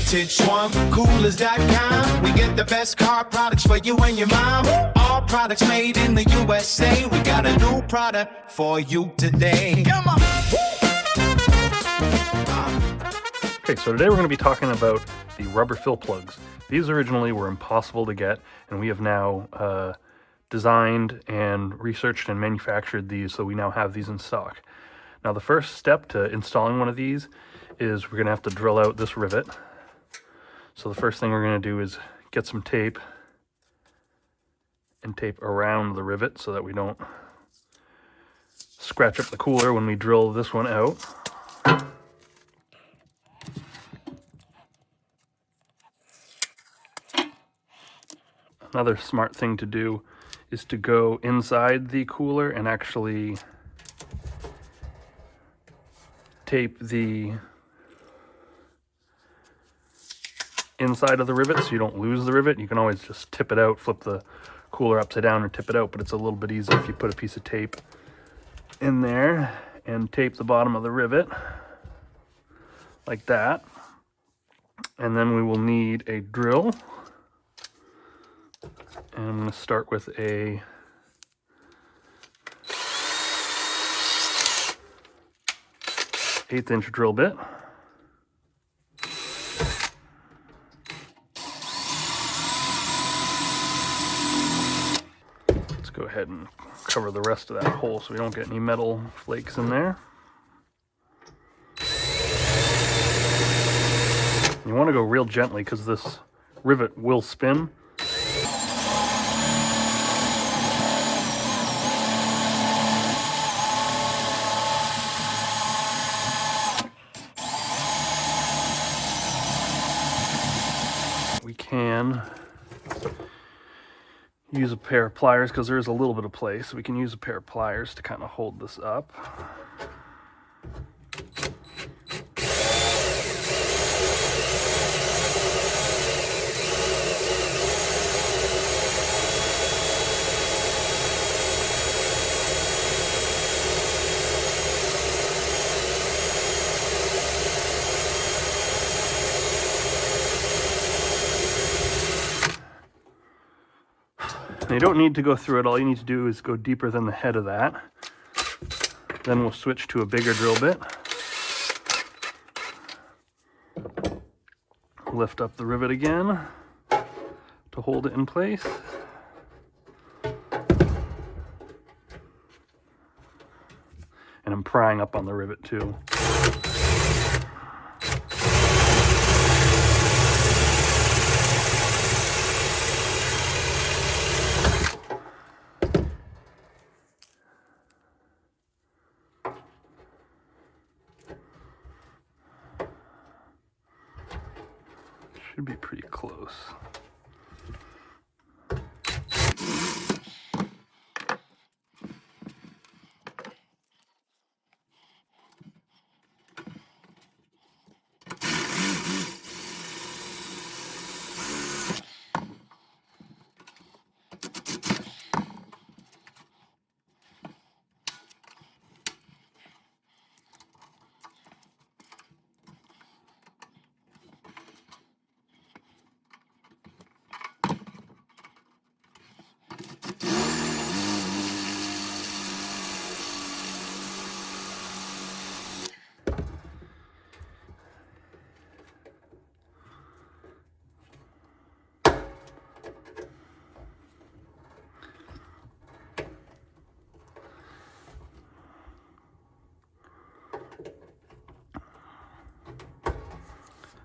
Vintage one, coolers.com. We get the best car products for you and your mom. All products made in the USA. We got a new product for you today. Come on. Okay, so today we're going to be talking about the rubber fill plugs. These originally were impossible to get, and we have now designed and researched and manufactured these, so we now have these in stock. Now the first step to installing one of these is we're going to have to drill out this rivet. So the first thing we're going to do is get some tape and tape around the rivet so that we don't scratch up the cooler when we drill this one out. Another smart thing to do is to go inside the cooler and actually tape the inside of the rivet so you don't lose the rivet. You can always just tip it out, flip the cooler upside down or tip it out, but it's a little bit easier if you put a piece of tape in there and tape the bottom of the rivet like that. And then we will need a drill. And I'm going to start with a eighth-inch drill bit. Let's go ahead and cover the rest of that hole so we don't get any metal flakes in there. You want to go real gently because this rivet will spin. We can use a pair of pliers because there is a little bit of play, so we can use a pair of pliers to kind of hold this up. And you don't need to go through it. All you need to do is go deeper than the head of that. Then we'll switch to a bigger drill bit. Lift up the rivet again to hold it in place. And I'm prying up on the rivet too. Should be pretty close.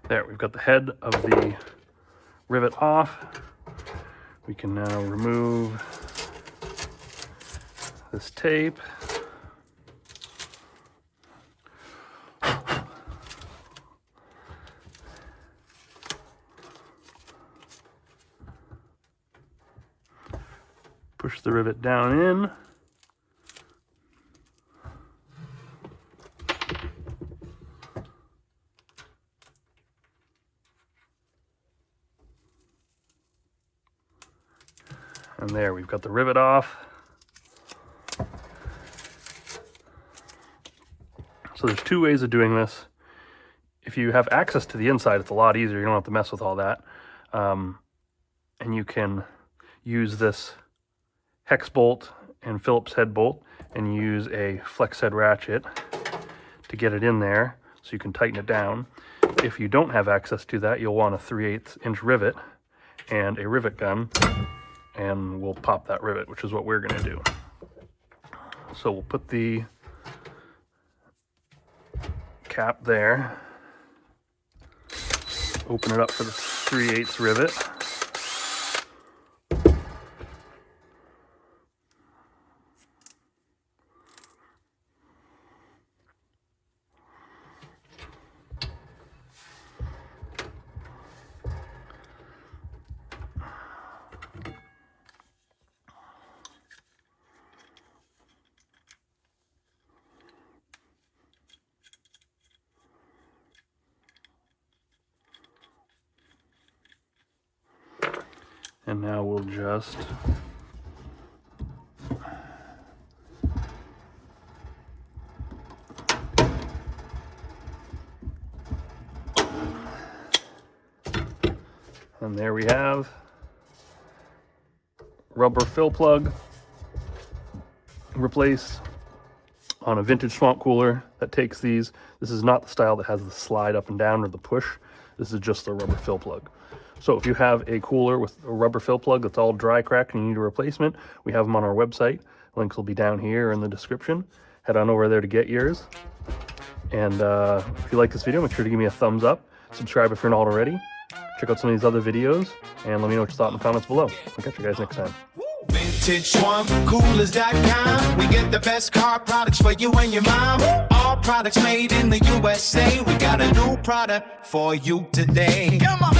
There, we've got the head of the rivet off. We can now remove this tape. Push the rivet down in. And there, we've got the rivet off. So there's two ways of doing this. if you have access to the inside, it's a lot easier. You don't have to mess with all that. And you can use this hex bolt and Phillips head bolt and use a flex head ratchet to get it in there so you can tighten it down. If you don't have access to that, you'll want a 3/8 inch rivet and a rivet gun, and we'll pop that rivet, which is what we're going to do. So we'll put the cap there, open it up for the 3/8 rivet. And now we'll just and there we have rubber fill plug replaced on a vintage swamp cooler that takes these. This is not the style that has the slide up and down or the push. This is just the rubber fill plug. So if you have a cooler with a rubber fill plug that's all dry cracked and you need a replacement, we have them on our website. Links will be down here in the description. Head on over there to get yours. And if you like this video, make sure to give me a thumbs up. Subscribe if you're not already. Check out some of these other videos and let me know what you thought in the comments below. I'll catch you guys next time. VintageSwampCoolers.com. We get the best car products for you and your mom. All products made in the USA. We got a new product for you today. Come on.